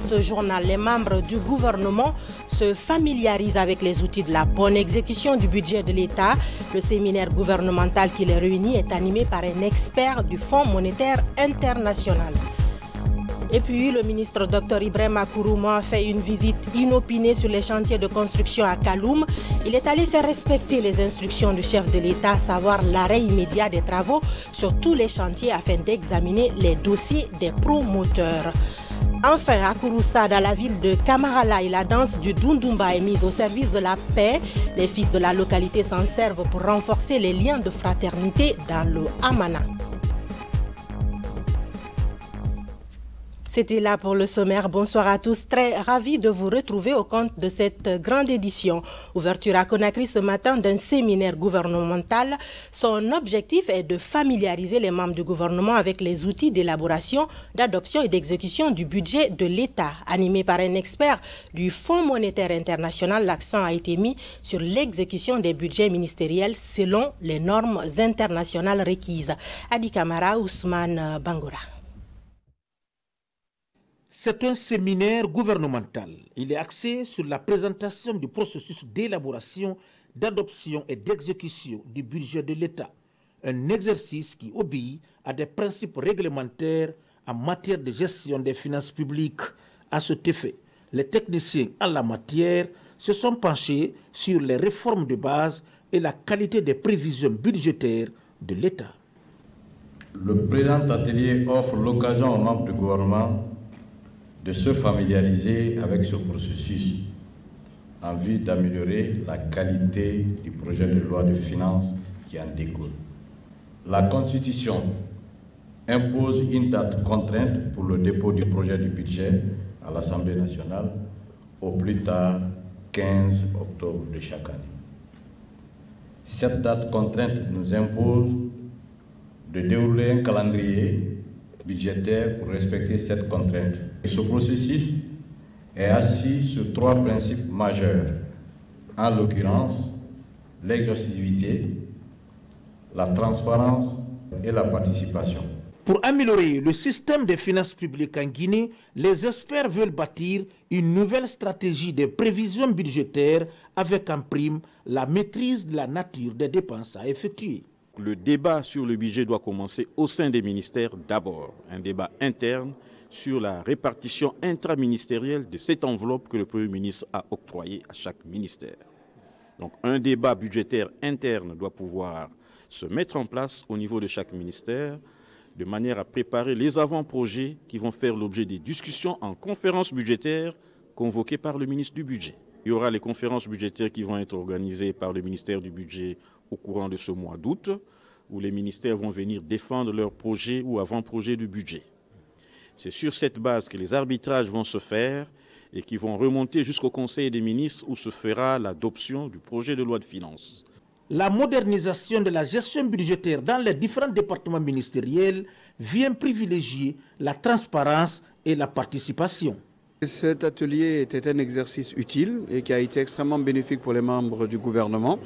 Ce journal, les membres du gouvernement se familiarisent avec les outils de la bonne exécution du budget de l'État. Le séminaire gouvernemental qui les réunit est animé par un expert du Fonds monétaire international. Et puis, le ministre Dr Ibrahima Kourouma a fait une visite inopinée sur les chantiers de construction à Kaloum. Il est allé faire respecter les instructions du chef de l'État, à savoir l'arrêt immédiat des travaux sur tous les chantiers afin d'examiner les dossiers des promoteurs. Enfin, à Kouroussa, dans la ville de Kamaralaï, la danse du Dundumba est mise au service de la paix. Les fils de la localité s'en servent pour renforcer les liens de fraternité dans le Hamana. C'était là pour le sommaire. Bonsoir à tous. Très ravi de vous retrouver au compte de cette grande édition. Ouverture à Conakry ce matin d'un séminaire gouvernemental. Son objectif est de familiariser les membres du gouvernement avec les outils d'élaboration, d'adoption et d'exécution du budget de l'État. Animé par un expert du Fonds monétaire international, l'accent a été mis sur l'exécution des budgets ministériels selon les normes internationales requises. Adi Kamara, Ousmane Bangora. C'est un séminaire gouvernemental. Il est axé sur la présentation du processus d'élaboration, d'adoption et d'exécution du budget de l'État. Un exercice qui obéit à des principes réglementaires en matière de gestion des finances publiques. À cet effet, les techniciens en la matière se sont penchés sur les réformes de base et la qualité des prévisions budgétaires de l'État. Le présent atelier offre l'occasion aux membres du gouvernement de se familiariser avec ce processus en vue d'améliorer la qualité du projet de loi de finances qui en découle. La Constitution impose une date contrainte pour le dépôt du projet de budget à l'Assemblée nationale au plus tard 15 octobre de chaque année. Cette date contrainte nous impose de dérouler un calendrier budgétaire pour respecter cette contrainte. Et ce processus est assis sur trois principes majeurs, en l'occurrence l'exhaustivité, la transparence et la participation. Pour améliorer le système des finances publiques en Guinée, les experts veulent bâtir une nouvelle stratégie de prévision budgétaire avec en prime la maîtrise de la nature des dépenses à effectuer. Le débat sur le budget doit commencer au sein des ministères d'abord, un débat interne sur la répartition intraministérielle de cette enveloppe que le Premier ministre a octroyée à chaque ministère. Donc un débat budgétaire interne doit pouvoir se mettre en place au niveau de chaque ministère de manière à préparer les avant-projets qui vont faire l'objet des discussions en conférence budgétaire convoquées par le ministre du Budget. Il y aura les conférences budgétaires qui vont être organisées par le ministère du Budget au courant de ce mois d'août, où les ministères vont venir défendre leurs projets ou avant-projets du budget. C'est sur cette base que les arbitrages vont se faire et qui vont remonter jusqu'au Conseil des ministres où se fera l'adoption du projet de loi de finances. La modernisation de la gestion budgétaire dans les différents départements ministériels vient privilégier la transparence et la participation. Cet atelier était un exercice utile et qui a été extrêmement bénéfique pour les membres du gouvernement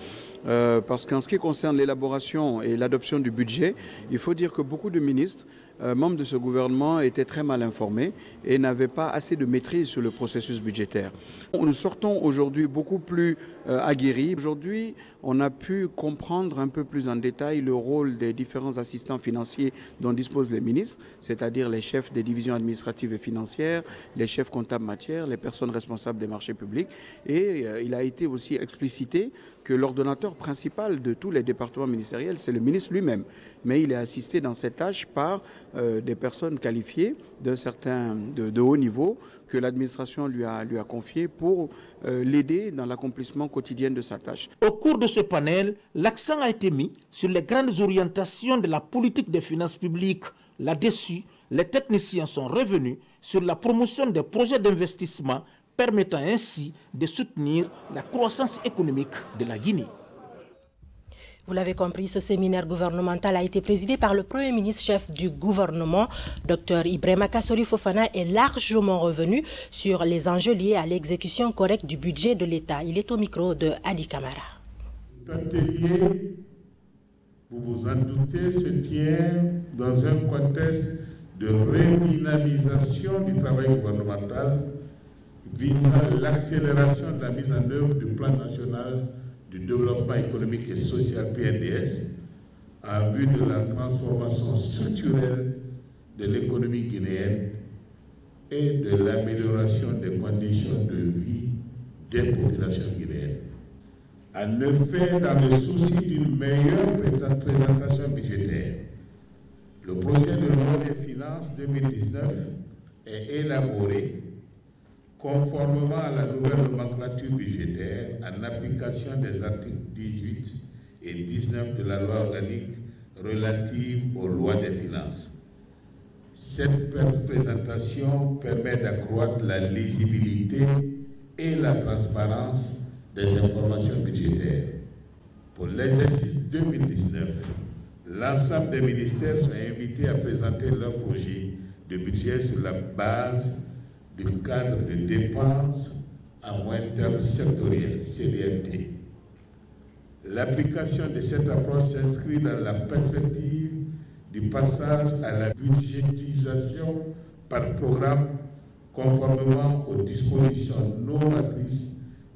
parce qu'en ce qui concerne l'élaboration et l'adoption du budget, il faut dire que beaucoup de ministres, membres de ce gouvernement, étaient très mal informés et n'avaient pas assez de maîtrise sur le processus budgétaire. Nous sortons aujourd'hui beaucoup plus aguerris. Aujourd'hui, on a pu comprendre un peu plus en détail le rôle des différents assistants financiers dont disposent les ministres, c'est-à-dire les chefs des divisions administratives et financières, les chefs comptables matières, les personnes responsables des marchés publics. Et il a été aussi explicité que l'ordonnateur principal de tous les départements ministériels, c'est le ministre lui-même. Mais il est assisté dans cette tâche par des personnes qualifiées de haut niveau que l'administration lui a confié pour l'aider dans l'accomplissement quotidien de sa tâche. Au cours de ce panel, l'accent a été mis sur les grandes orientations de la politique des finances publiques. Là-dessus, les techniciens sont revenus sur la promotion des projets d'investissement permettant ainsi de soutenir la croissance économique de la Guinée. Vous l'avez compris, ce séminaire gouvernemental a été présidé par le Premier ministre chef du gouvernement. Dr Ibrahima Kassori Fofana est largement revenu sur les enjeux liés à l'exécution correcte du budget de l'État. Il est au micro de Adi Kamara. atelier, vous vous en doutez, se tient dans un contexte de redynamisation du travail gouvernemental visant l'accélération de la mise en œuvre du plan national du développement économique et social PNDS en vue de la transformation structurelle de l'économie guinéenne et de l'amélioration des conditions de vie des populations guinéennes. En effet, dans le souci d'une meilleure présentation budgétaire, le projet de loi des finances 2019 est élaboré conformément à la nouvelle nomenclature budgétaire en application des articles 18 et 19 de la loi organique relative aux lois des finances. Cette présentation permet d'accroître la lisibilité et la transparence des informations budgétaires. Pour l'exercice 2019, l'ensemble des ministères sont invités à présenter leur projet de budget sur la base du cadre de dépenses à moyen terme sectoriel, CDMT. L'application de cette approche s'inscrit dans la perspective du passage à la budgétisation par programme conformément aux dispositions normatrices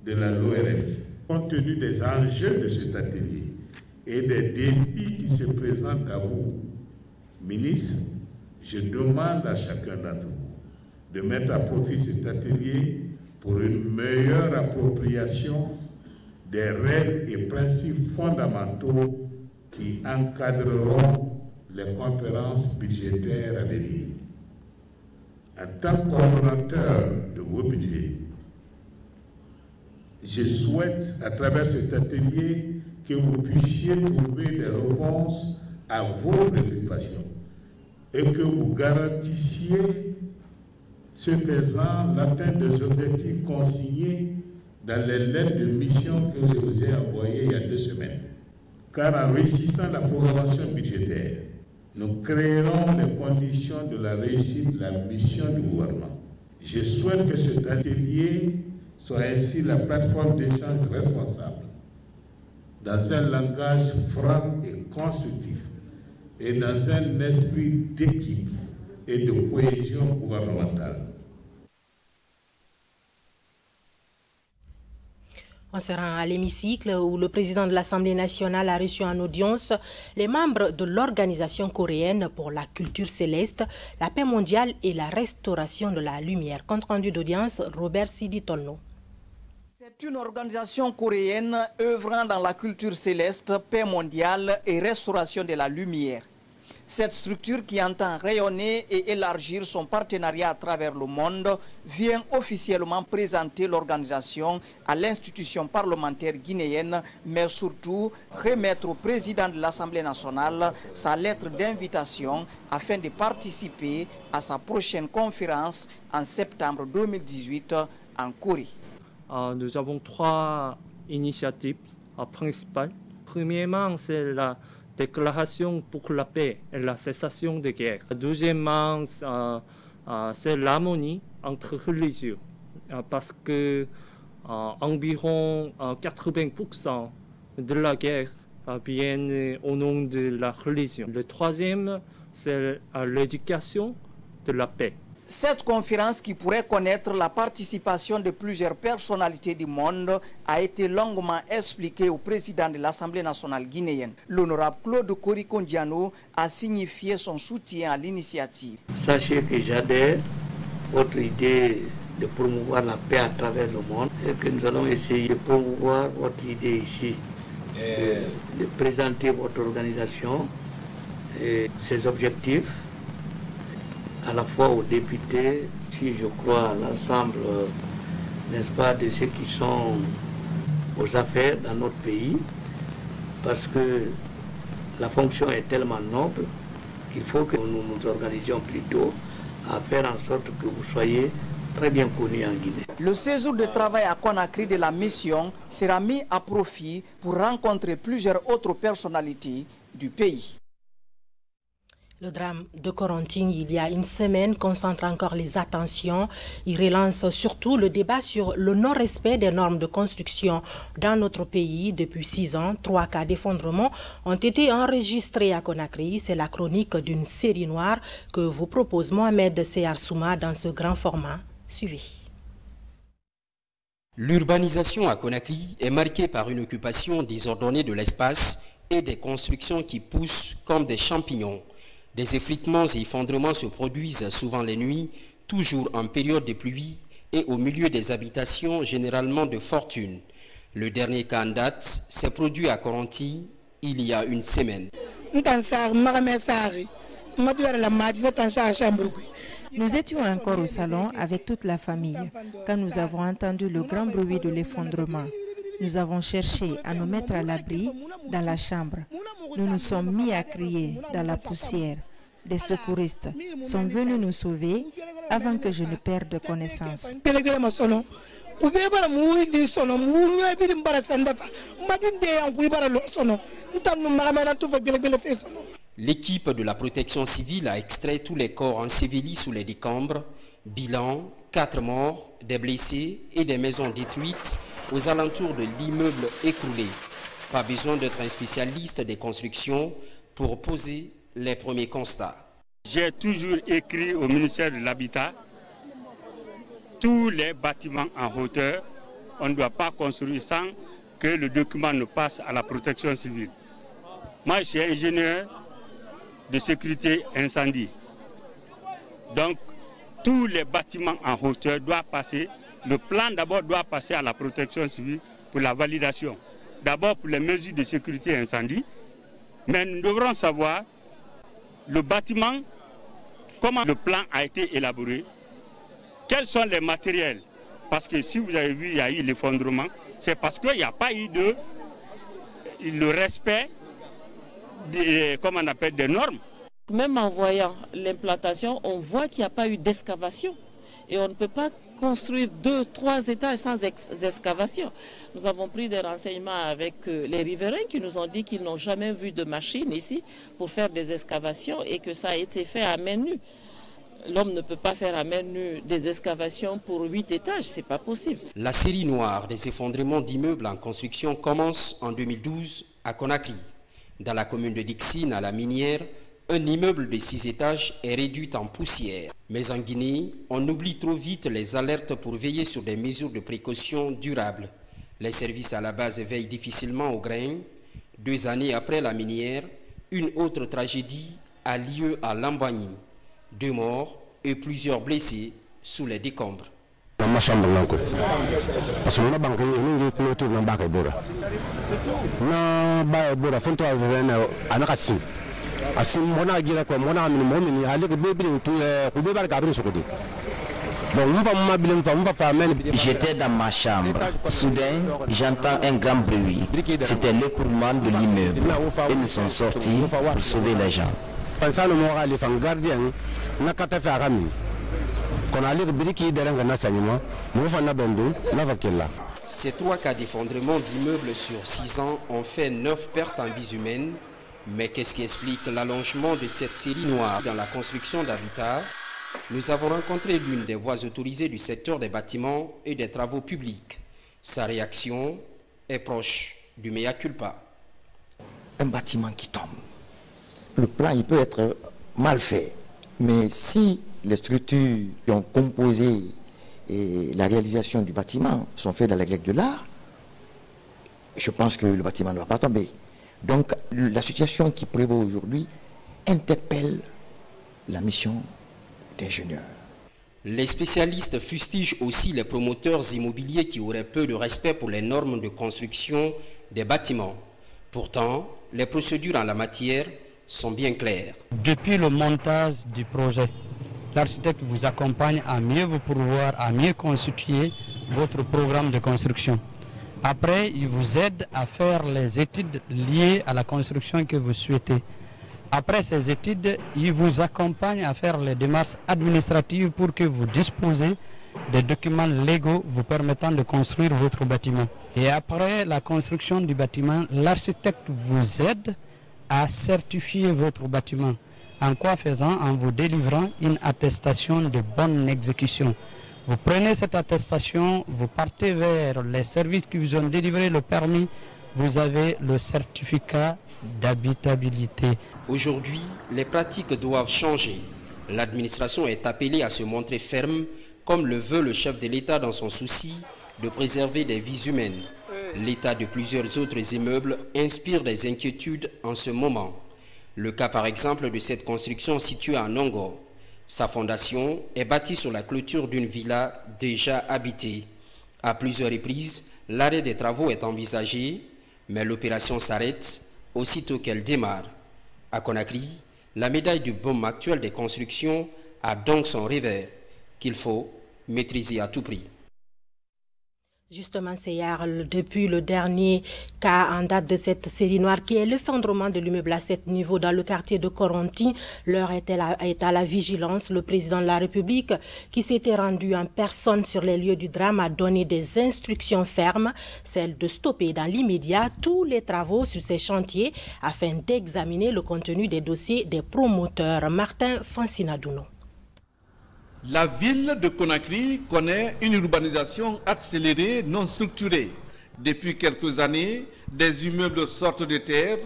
de la LORF. Compte tenu des enjeux de cet atelier et des défis qui se présentent à vous, ministre, je demande à chacun d'entre vous de mettre à profit cet atelier pour une meilleure appropriation des règles et principes fondamentaux qui encadreront les conférences budgétaires à venir. En tant que coordonnateur de vos budgets, je souhaite, à travers cet atelier, que vous puissiez trouver des réponses à vos préoccupations et que vous garantissiez, ce faisant, l'atteinte des objectifs consignés dans les lettres de mission que je vous ai envoyées il y a 2 semaines. Car en réussissant la programmation budgétaire, nous créerons les conditions de la réussite de la mission du gouvernement. Je souhaite que cet atelier soit ainsi la plateforme d'échange responsable, dans un langage franc et constructif, et dans un esprit d'équipe et de cohésion gouvernementale. On se rend à l'hémicycle où le président de l'Assemblée nationale a reçu en audience les membres de l'Organisation coréenne pour la culture céleste, la paix mondiale et la restauration de la lumière. Compte rendu d'audience, Robert Sidi Tolno. C'est une organisation coréenne œuvrant dans la culture céleste, paix mondiale et restauration de la lumière. Cette structure qui entend rayonner et élargir son partenariat à travers le monde vient officiellement présenter l'organisation à l'institution parlementaire guinéenne, mais surtout remettre au président de l'Assemblée nationale sa lettre d'invitation afin de participer à sa prochaine conférence en septembre 2018 en Corée. Nous avons 3 initiatives principales. Premièrement, c'est la déclaration pour la paix et la cessation des guerres. Deuxièmement, c'est l'harmonie entre religions, parce que environ 80% de la guerre vient au nom de la religion. Le troisième, c'est l'éducation de la paix. Cette conférence, qui pourrait connaître la participation de plusieurs personnalités du monde, a été longuement expliquée au président de l'Assemblée nationale guinéenne. L'honorable Claude Korikondiano a signifié son soutien à l'initiative. Sachez que j'adhère à votre idée de promouvoir la paix à travers le monde et que nous allons essayer de promouvoir votre idée ici, de présenter votre organisation et ses objectifs à la fois aux députés, si je crois à l'ensemble, n'est-ce pas, de ceux qui sont aux affaires dans notre pays, parce que la fonction est tellement noble qu'il faut que nous nous organisions plutôt à faire en sorte que vous soyez très bien connus en Guinée. Le séjour de travail à Conakry de la mission sera mis à profit pour rencontrer plusieurs autres personnalités du pays. Le drame de Corentin, il y a une semaine, concentre encore les attentions. Il relance surtout le débat sur le non-respect des normes de construction dans notre pays. Depuis 6 ans, 3 cas d'effondrement ont été enregistrés à Conakry. C'est la chronique d'une série noire que vous propose Mohamed Seyar Souma dans ce grand format. Suivez. L'urbanisation à Conakry est marquée par une occupation désordonnée de l'espace et des constructions qui poussent comme des champignons. Des effritements et effondrements se produisent souvent les nuits, toujours en période de pluie et au milieu des habitations généralement de fortune. Le dernier cas en date s'est produit à Corentin il y a une semaine. Nous étions encore au salon avec toute la famille quand nous avons entendu le grand bruit de l'effondrement. Nous avons cherché à nous mettre à l'abri dans la chambre. Nous nous sommes mis à crier dans la poussière. Des secouristes sont venus nous sauver avant que je ne perde connaissance. L'équipe de la protection civile a extrait tous les corps ensevelis sous les décombres. Bilan, 4 morts, des blessés et des maisons détruites aux alentours de l'immeuble écroulé. Pas besoin d'être un spécialiste des constructions pour poser les premiers constats. J'ai toujours écrit au ministère de l'Habitat, tous les bâtiments en hauteur, on ne doit pas construire sans que le document ne passe à la protection civile. Moi, je suis ingénieur de sécurité incendie. Donc, tous les bâtiments en hauteur doivent passer, le plan d'abord doit passer à la protection civile pour la validation. D'abord pour les mesures de sécurité incendie, mais nous devrons savoir le bâtiment, comment le plan a été élaboré, quels sont les matériels. Parce que si vous avez vu, il y a eu l'effondrement, c'est parce qu'il n'y a pas eu le respect des, comment on appelle, des normes. Même en voyant l'implantation, on voit qu'il n'y a pas eu d'excavation. Et on ne peut pas construire 2, 3 étages sans excavation. Nous avons pris des renseignements avec les riverains qui nous ont dit qu'ils n'ont jamais vu de machine ici pour faire des excavations et que ça a été fait à main nue. L'homme ne peut pas faire à main nue des excavations pour 8 étages, c'est pas possible. La série noire des effondrements d'immeubles en construction commence en 2012 à Conakry. Dans la commune de Dixine, à la Minière, un immeuble de 6 étages est réduit en poussière. Mais en Guinée, on oublie trop vite les alertes pour veiller sur des mesures de précaution durables. Les services à la base veillent difficilement au grain. 2 années après la Minière, une autre tragédie a lieu à Lambagny. 2 morts et plusieurs blessés sous les décombres. J'étais dans ma chambre. Soudain, j'entends un grand bruit. C'était l'écroulement de l'immeuble. Et nous sommes sortis pour sauver les gens. Ces 3 cas d'effondrement d'immeubles sur 6 ans ont fait 9 pertes en vies humaines. Mais qu'est-ce qui explique l'allongement de cette série noire dans la construction d'habitat? Nous avons rencontré l'une des voies autorisées du secteur des bâtiments et des travaux publics. Sa réaction est proche du mea culpa. Un bâtiment qui tombe, le plan il peut être mal fait, mais si les structures qui ont composé la réalisation du bâtiment sont faites dans les règles de l'art, je pense que le bâtiment ne va pas tomber. Donc la situation qui prévaut aujourd'hui interpelle la mission d'ingénieur. Les spécialistes fustigent aussi les promoteurs immobiliers qui auraient peu de respect pour les normes de construction des bâtiments. Pourtant, les procédures en la matière sont bien claires. Depuis le montage du projet, l'architecte vous accompagne à mieux vous pourvoir, à mieux constituer votre programme de construction. Après, il vous aide à faire les études liées à la construction que vous souhaitez. Après ces études, il vous accompagne à faire les démarches administratives pour que vous disposez des documents légaux vous permettant de construire votre bâtiment. Et après la construction du bâtiment, l'architecte vous aide à certifier votre bâtiment, En quoi faisant? En vous délivrant une attestation de bonne exécution. Vous prenez cette attestation, vous partez vers les services qui vous ont délivré le permis, vous avez le certificat d'habitabilité. Aujourd'hui, les pratiques doivent changer. L'administration est appelée à se montrer ferme, comme le veut le chef de l'État dans son souci de préserver des vies humaines. L'état de plusieurs autres immeubles inspire des inquiétudes en ce moment. Le cas par exemple de cette construction située à Nongo. Sa fondation est bâtie sur la clôture d'une villa déjà habitée. À plusieurs reprises, l'arrêt des travaux est envisagé, mais l'opération s'arrête aussitôt qu'elle démarre. À Conakry, la médaille du baume actuel des constructions a donc son revers, qu'il faut maîtriser à tout prix. Justement, c'est hier, depuis le dernier cas en date de cette série noire qui est l'effondrement de l'immeuble à 7 niveaux dans le quartier de Coronti. L'heure est à la vigilance. Le président de la République, qui s'était rendu en personne sur les lieux du drame, a donné des instructions fermes, celles de stopper dans l'immédiat tous les travaux sur ces chantiers afin d'examiner le contenu des dossiers des promoteurs. Martin Fancinadouno. La ville de Conakry connaît une urbanisation accélérée non structurée. Depuis quelques années, des immeubles sortent de terre.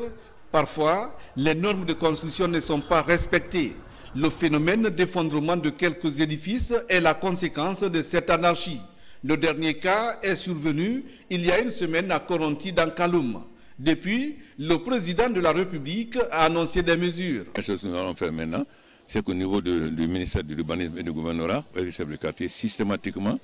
Parfois, les normes de construction ne sont pas respectées. Le phénomène d'effondrement de quelques édifices est la conséquence de cette anarchie. Le dernier cas est survenu il y a une semaine à Coronti dans Kaloum. Depuis, le président de la République a annoncé des mesures. La chose que nous allons faire maintenant, c'est qu'au niveau du ministère de l'Urbanisme et du gouvernorat, le chef de quartier, systématiquement,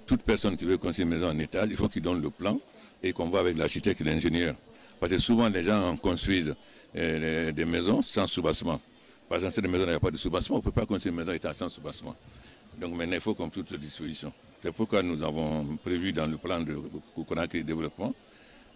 toute personne qui veut construire une maison en état, il faut qu'il donne le plan et qu'on va avec l'architecte et l'ingénieur. Parce que souvent, les gens construisent des maisons sans soubassement. Par exemple, si des maisons n'ont pas de soubassement, on ne peut pas construire une maison état sans soubassement. Donc maintenant, il faut qu'on prenne toutes les dispositions. C'est pourquoi nous avons prévu dans le plan de Conakry Développement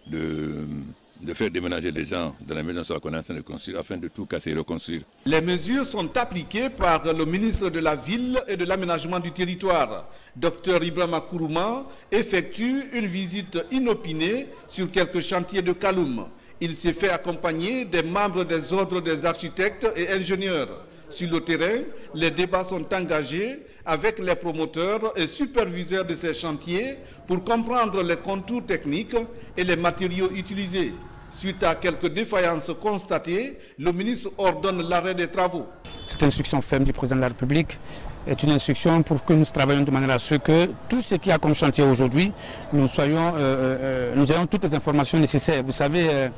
de faire déménager les gens de la maison sur qu'on est en train de construire afin de tout casser et reconstruire. Les mesures sont appliquées par le ministre de la Ville et de l'Aménagement du Territoire. Dr Ibrahima Kourouma effectue une visite inopinée sur quelques chantiers de Kaloum. Il s'est fait accompagner des membres des ordres des architectes et ingénieurs. Sur le terrain, les débats sont engagés avec les promoteurs et superviseurs de ces chantiers pour comprendre les contours techniques et les matériaux utilisés. Suite à quelques défaillances constatées, le ministre ordonne l'arrêt des travaux. Cette instruction ferme du président de la République est une instruction pour que nous travaillions de manière à ce que tout ce qu'il y a comme chantier aujourd'hui, nous ayons toutes les informations nécessaires. Vous savez,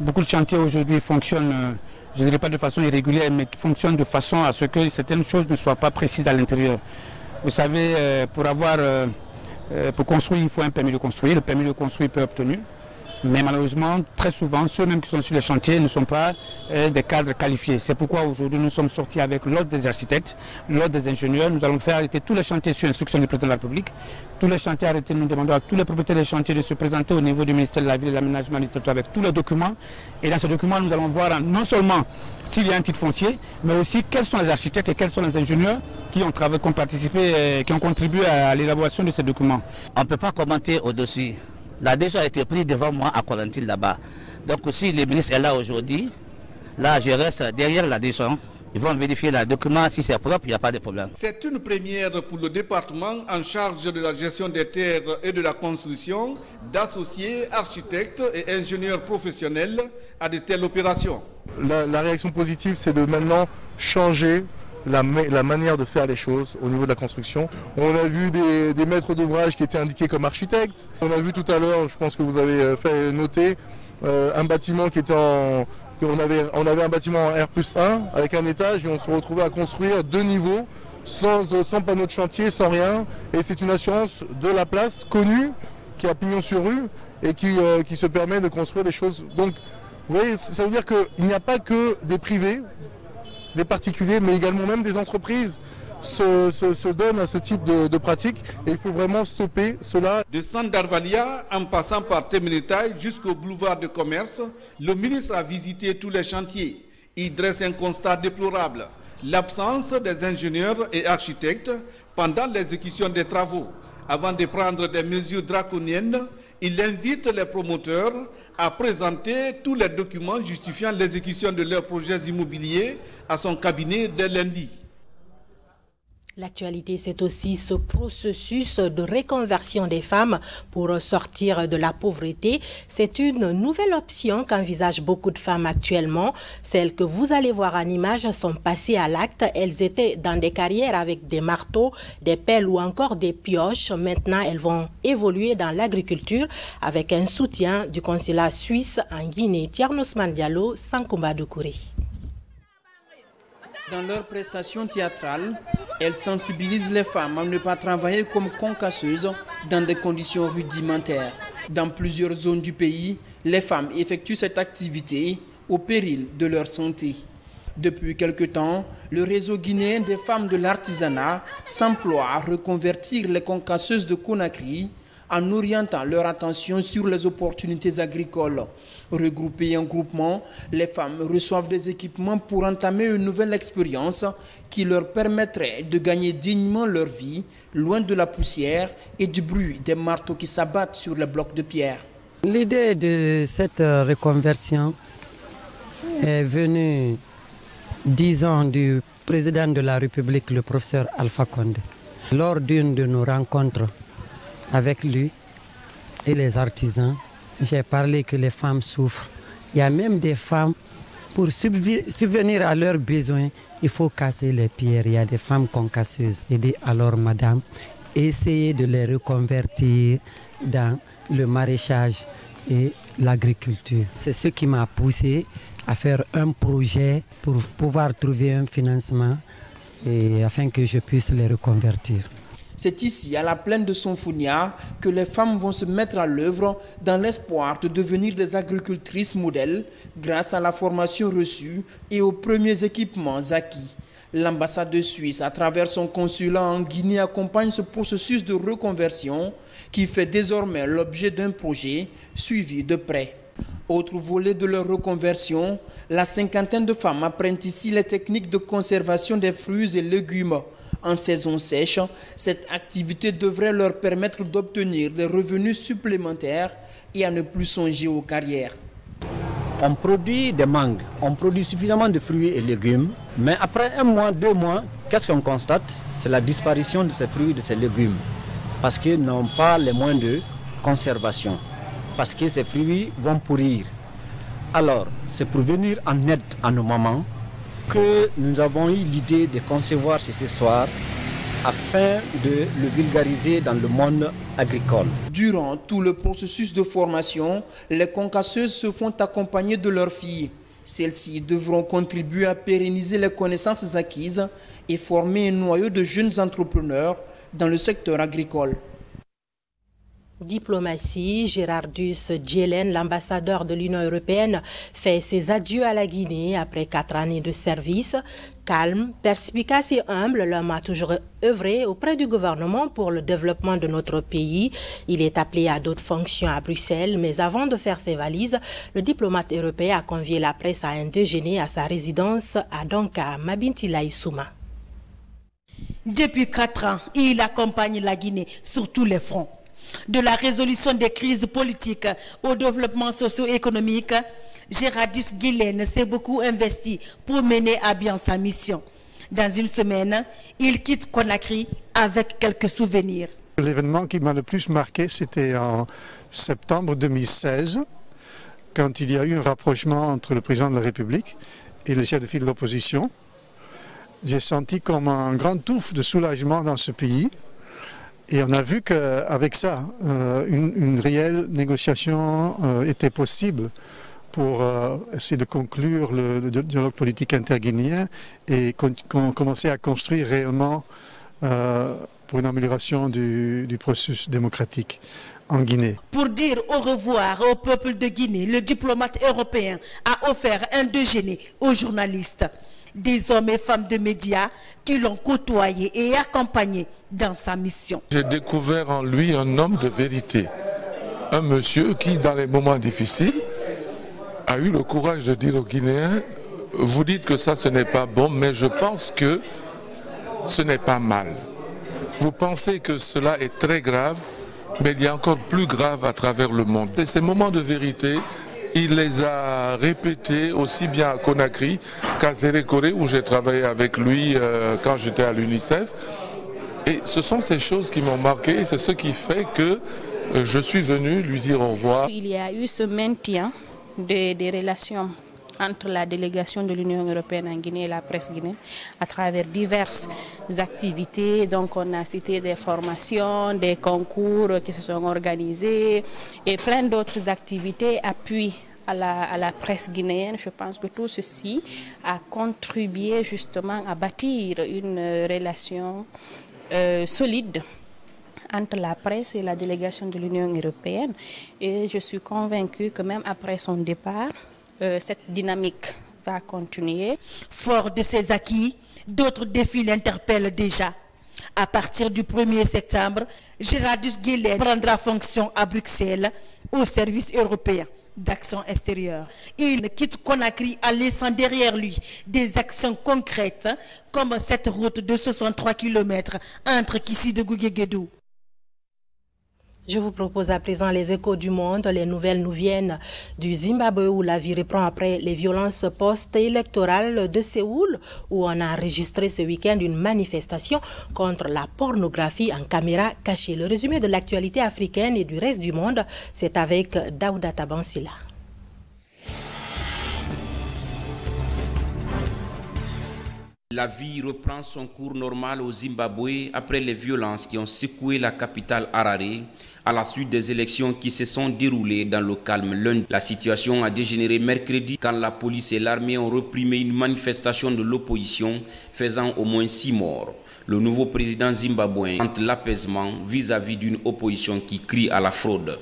beaucoup de chantiers aujourd'hui fonctionnent, je ne dirais pas de façon irrégulière, mais qui fonctionnent de façon à ce que certaines choses ne soient pas précises à l'intérieur. Vous savez, pour construire, il faut un permis de construire. Le permis de construire peut être obtenu. Mais malheureusement, très souvent, ceux-mêmes qui sont sur les chantiers ne sont pas des cadres qualifiés. C'est pourquoi aujourd'hui nous sommes sortis avec l'ordre des architectes, l'ordre des ingénieurs. Nous allons faire arrêter tous les chantiers sur instruction du président de la République. Tous les chantiers arrêtés, nous demandons à tous les propriétaires des chantiers de se présenter au niveau du ministère de la Ville et de l'Aménagement du Territoire avec tous les documents. Et dans ce document, nous allons voir non seulement s'il y a un titre foncier, mais aussi quels sont les architectes et quels sont les ingénieurs qui ont participé, qui ont contribué à l'élaboration de ces documents. On ne peut pas commenter au-dessus. La DG a été pris devant moi à Coronti là-bas. Donc si le ministre est là aujourd'hui, là je reste derrière la DG. Ils vont vérifier le document, si c'est propre, il n'y a pas de problème. C'est une première pour le département en charge de la gestion des terres et de la construction d'associer architectes et ingénieurs professionnels à de telles opérations. La réaction positive, c'est de maintenant changer la manière de faire les choses au niveau de la construction. On a vu des maîtres d'ouvrage qui étaient indiqués comme architectes. On a vu tout à l'heure, je pense que vous avez fait noter, un bâtiment qui était on avait un bâtiment en R+1 avec un étage et on se retrouvait à construire 2 niveaux sans panneau de chantier, sans rien. Et c'est une assurance de la place connue qui a pignon sur rue et qui se permet de construire des choses. Donc vous voyez, ça veut dire qu'il n'y a pas que des privés, des particuliers, mais également même des entreprises se donnent à ce type de pratique et il faut vraiment stopper cela. De Sandarvalia en passant par Temenetaï jusqu'au boulevard de commerce, le ministre a visité tous les chantiers. Il dresse un constat déplorable, l'absence des ingénieurs et architectes pendant l'exécution des travaux. Avant de prendre des mesures draconiennes, il invite les promoteurs à présenter tous les documents justifiant l'exécution de leurs projets immobiliers à son cabinet dès lundi. L'actualité, c'est aussi ce processus de reconversion des femmes pour sortir de la pauvreté. C'est une nouvelle option qu'envisagent beaucoup de femmes actuellement. Celles que vous allez voir en image sont passées à l'acte. Elles étaient dans des carrières avec des marteaux, des pelles ou encore des pioches. Maintenant, elles vont évoluer dans l'agriculture avec un soutien du consulat suisse en Guinée. Thierno Ousmane Diallo, Sankumba Doukouré. Dans leurs prestations théâtrales, elles sensibilisent les femmes à ne pas travailler comme concasseuses dans des conditions rudimentaires. Dans plusieurs zones du pays, les femmes effectuent cette activité au péril de leur santé. Depuis quelque temps, le réseau guinéen des femmes de l'artisanat s'emploie à reconvertir les concasseuses de Conakry en orientant leur attention sur les opportunités agricoles. Regroupées en groupement, les femmes reçoivent des équipements pour entamer une nouvelle expérience qui leur permettrait de gagner dignement leur vie, loin de la poussière et du bruit des marteaux qui s'abattent sur les blocs de pierre. L'idée de cette reconversion est venue, disons, du président de la République, le professeur Alpha Condé. Lors d'une de nos rencontres avec lui et les artisans, j'ai parlé que les femmes souffrent. Il y a même des femmes, pour subvenir à leurs besoins, il faut casser les pierres. Il y a des femmes concasseuses. J'ai dit alors, madame, essayez de les reconvertir dans le maraîchage et l'agriculture. C'est ce qui m'a poussé à faire un projet pour pouvoir trouver un financement et afin que je puisse les reconvertir. C'est ici, à la plaine de Sonfounia, que les femmes vont se mettre à l'œuvre dans l'espoir de devenir des agricultrices modèles grâce à la formation reçue et aux premiers équipements acquis. L'ambassade de Suisse, à travers son consulat en Guinée, accompagne ce processus de reconversion qui fait désormais l'objet d'un projet suivi de près. Autre volet de leur reconversion, la cinquantaine de femmes apprennent ici les techniques de conservation des fruits et légumes. En saison sèche, cette activité devrait leur permettre d'obtenir des revenus supplémentaires et à ne plus songer aux carrières. On produit des mangues, on produit suffisamment de fruits et légumes, mais après 1 mois, 2 mois, qu'est-ce qu'on constate? C'est la disparition de ces fruits et de ces légumes, parce qu'ils n'ont pas les moyens de conservation, parce que ces fruits vont pourrir. Alors, c'est pour venir en aide à nos mamans que nous avons eu l'idée de concevoir ce soir afin de le vulgariser dans le monde agricole. Durant tout le processus de formation, les concasseuses se font accompagner de leurs filles. Celles-ci devront contribuer à pérenniser les connaissances acquises et former un noyau de jeunes entrepreneurs dans le secteur agricole. Diplomatie, Gérardus Djelen, l'ambassadeur de l'Union européenne, fait ses adieux à la Guinée après 4 années de service. Calme, perspicace et humble, l'homme a toujours œuvré auprès du gouvernement pour le développement de notre pays. Il est appelé à d'autres fonctions à Bruxelles, mais avant de faire ses valises, le diplomate européen a convié la presse à un déjeuner à sa résidence à Donka, Mabintila Issouma. Depuis 4 ans, il accompagne la Guinée sur tous les fronts. De la résolution des crises politiques au développement socio-économique, Gérardus Djelen s'est beaucoup investi pour mener à bien sa mission. Dans une semaine, il quitte Conakry avec quelques souvenirs. L'événement qui m'a le plus marqué, c'était en septembre 2016, quand il y a eu un rapprochement entre le président de la République et le chef de file de l'opposition. J'ai senti comme un grand touffe de soulagement dans ce pays. Et on a vu qu'avec ça, une réelle négociation était possible pour essayer de conclure le dialogue politique interguinéen et commencer à construire réellement pour une amélioration du processus démocratique en Guinée. Pour dire au revoir au peuple de Guinée, le diplomate européen a offert un déjeuner aux journalistes. Des hommes et femmes de médias qui l'ont côtoyé et accompagné dans sa mission. J'ai découvert en lui un homme de vérité, un monsieur qui, dans les moments difficiles, a eu le courage de dire aux Guinéens, vous dites que ça ce n'est pas bon, mais je pense que ce n'est pas mal. Vous pensez que cela est très grave, mais il y a encore plus grave à travers le monde. Et ces moments de vérité, il les a répétés aussi bien à Conakry qu'à Zérékoré, où j'ai travaillé avec lui quand j'étais à l'UNICEF. Et ce sont ces choses qui m'ont marqué et c'est ce qui fait que je suis venu lui dire au revoir. Il y a eu ce maintien des relations entre la délégation de l'Union européenne en Guinée et la presse guinéenne à travers diverses activités. Donc on a cité des formations, des concours qui se sont organisés et plein d'autres activités appui à la presse guinéenne. Je pense que tout ceci a contribué justement à bâtir une relation solide entre la presse et la délégation de l'Union européenne. Et je suis convaincue que même après son départ, cette dynamique va continuer. Fort de ses acquis, d'autres défis l'interpellent déjà. À partir du 1er septembre, Gérardus Guillet prendra fonction à Bruxelles au service européen d'action extérieure. Il quitte Conakry en laissant derrière lui des actions concrètes comme cette route de 63 km entre Kissi-Degou et Guédou. Je vous propose à présent les échos du monde. Les nouvelles nous viennent du Zimbabwe où la vie reprend après les violences post-électorales de Séoul où on a enregistré ce week-end une manifestation contre la pornographie en caméra cachée. Le résumé de l'actualité africaine et du reste du monde, c'est avec Daouda Tabansila. La vie reprend son cours normal au Zimbabwe après les violences qui ont secoué la capitale Harare à la suite des élections qui se sont déroulées dans le calme lundi. La situation a dégénéré mercredi quand la police et l'armée ont réprimé une manifestation de l'opposition faisant au moins 6 morts. Le nouveau président zimbabwéen tente l'apaisement vis-à-vis d'une opposition qui crie à la fraude.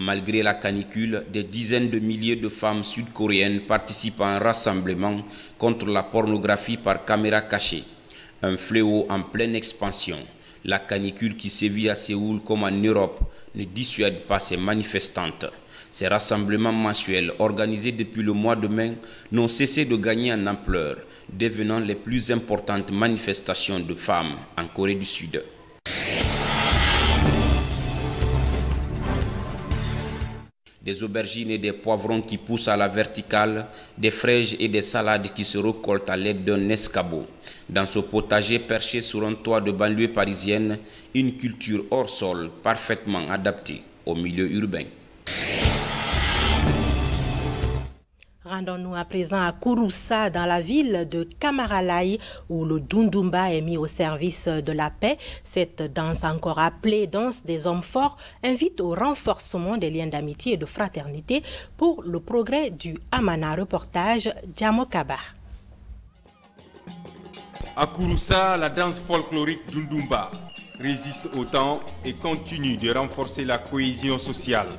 Malgré la canicule, des dizaines de milliers de femmes sud-coréennes participent à un rassemblement contre la pornographie par caméra cachée. Un fléau en pleine expansion. La canicule qui sévit à Séoul comme en Europe ne dissuade pas ces manifestantes. Ces rassemblements mensuels organisés depuis le mois de mai n'ont cessé de gagner en ampleur, devenant les plus importantes manifestations de femmes en Corée du Sud. Des aubergines et des poivrons qui poussent à la verticale, des fraises et des salades qui se récoltent à l'aide d'un escabeau. Dans ce potager perché sur un toit de banlieue parisienne, une culture hors sol parfaitement adaptée au milieu urbain. Rendons-nous à présent à Kouroussa, dans la ville de Kamaralai, où le Dundumba est mis au service de la paix. Cette danse, encore appelée danse des hommes forts, invite au renforcement des liens d'amitié et de fraternité pour le progrès du Amana. Reportage Djamo Kaba. À Kouroussa, la danse folklorique Dundumba résiste au temps et continue de renforcer la cohésion sociale.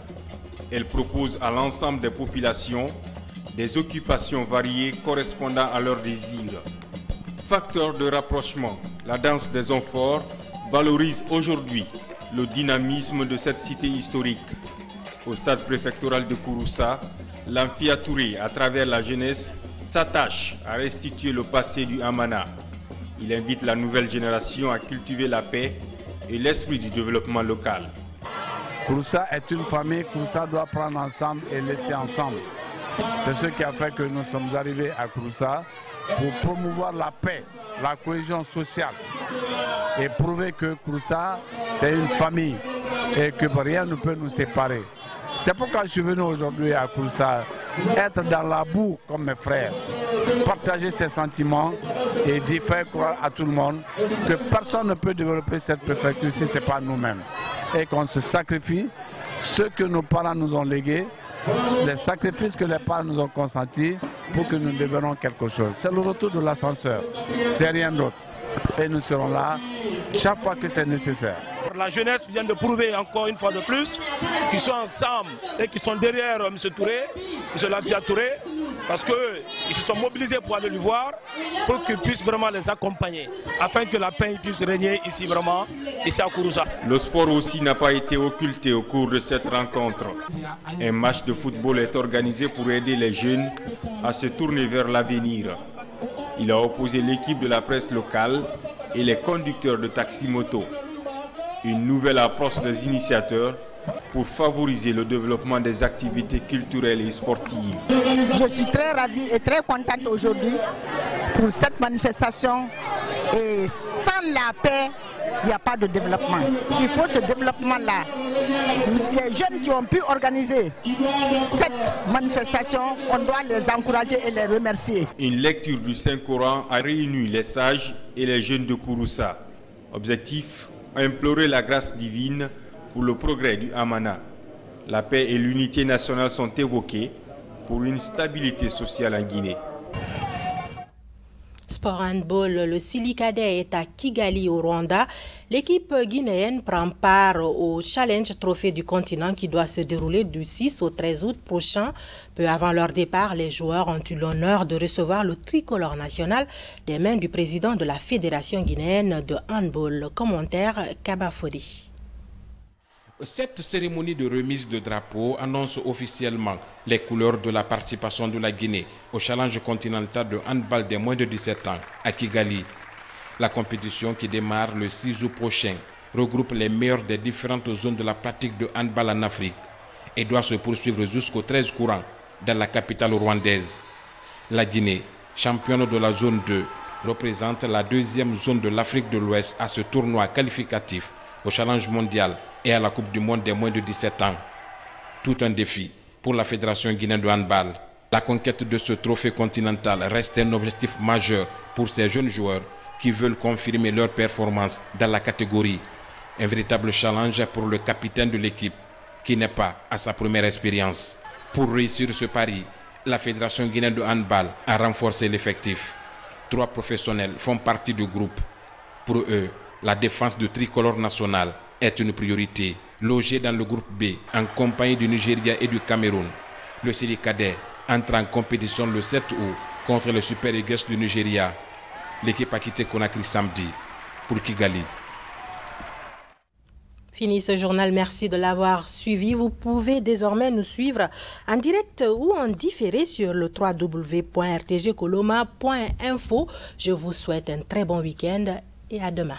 Elle propose à l'ensemble des populations des occupations variées correspondant à leurs désirs. Facteur de rapprochement, la danse des hommes forts valorise aujourd'hui le dynamisme de cette cité historique. Au stade préfectoral de Kouroussa, l'Amphia Touré, à travers la jeunesse, s'attache à restituer le passé du Amana. Il invite la nouvelle génération à cultiver la paix et l'esprit du développement local. Kouroussa est une famille, Kouroussa doit prendre ensemble et laisser ensemble. C'est ce qui a fait que nous sommes arrivés à Kouroussa pour promouvoir la paix, la cohésion sociale et prouver que Kouroussa, c'est une famille et que rien ne peut nous séparer. C'est pourquoi je suis venu aujourd'hui à Kouroussa, être dans la boue comme mes frères, partager ses sentiments et dire, faire croire à tout le monde que personne ne peut développer cette préfecture si ce n'est pas nous-mêmes. Et qu'on se sacrifie, ce que nos parents nous ont légué, les sacrifices que les parents nous ont consentis pour que nous devenions quelque chose. C'est le retour de l'ascenseur, c'est rien d'autre. Et nous serons là chaque fois que c'est nécessaire. La jeunesse vient de prouver encore une fois de plus qu'ils sont ensemble et qu'ils sont derrière M. Touré, M. Lamphia Touré, parce qu'ils se sont mobilisés pour aller lui voir, pour qu'il puisse vraiment les accompagner, afin que la paix puisse régner ici vraiment, ici à Kouroussa. Le sport aussi n'a pas été occulté au cours de cette rencontre. Un match de football est organisé pour aider les jeunes à se tourner vers l'avenir. Il a opposé l'équipe de la presse locale et les conducteurs de taxi-moto. Une nouvelle approche des initiateurs pour favoriser le développement des activités culturelles et sportives. Je suis très ravie et très contente aujourd'hui pour cette manifestation. Et sans la paix, il n'y a pas de développement. Il faut ce développement-là. Les jeunes qui ont pu organiser cette manifestation, on doit les encourager et les remercier. Une lecture du Saint-Coran a réuni les sages et les jeunes de Kouroussa. Objectif, implorer la grâce divine pour le progrès du Hamana. La paix et l'unité nationale sont évoquées pour une stabilité sociale en Guinée. Sport handball, le Sili Cadet est à Kigali au Rwanda. L'équipe guinéenne prend part au Challenge Trophée du continent qui doit se dérouler du 6 au 13 août prochain. Peu avant leur départ, les joueurs ont eu l'honneur de recevoir le tricolore national des mains du président de la Fédération guinéenne de handball. Commentaire Kaba Fodi. Cette cérémonie de remise de drapeau annonce officiellement les couleurs de la participation de la Guinée au challenge continental de handball des moins de 17 ans à Kigali. La compétition qui démarre le 6 août prochain regroupe les meilleurs des différentes zones de la pratique de handball en Afrique et doit se poursuivre jusqu'au 13 courant dans la capitale rwandaise. La Guinée, championne de la zone 2, représente la deuxième zone de l'Afrique de l'Ouest à ce tournoi qualificatif au challenge mondial et à la Coupe du monde des moins de 17 ans. Tout un défi pour la Fédération guinéenne de handball. La conquête de ce trophée continental reste un objectif majeur pour ces jeunes joueurs qui veulent confirmer leur performance dans la catégorie. Un véritable challenge pour le capitaine de l'équipe qui n'est pas à sa première expérience. Pour réussir ce pari, la Fédération guinéenne de handball a renforcé l'effectif. 3 professionnels font partie du groupe. Pour eux, la défense du tricolore national est une priorité. Logé dans le groupe B en compagnie du Nigeria et du Cameroun, le Sili Cadet entre en compétition le 7 août contre le Super Eagles du Nigeria. L'équipe a quitté Conakry samedi pour Kigali. Fini ce journal, merci de l'avoir suivi. Vous pouvez désormais nous suivre en direct ou en différé sur le www.rtgcoloma.info. Je vous souhaite un très bon week-end et à demain.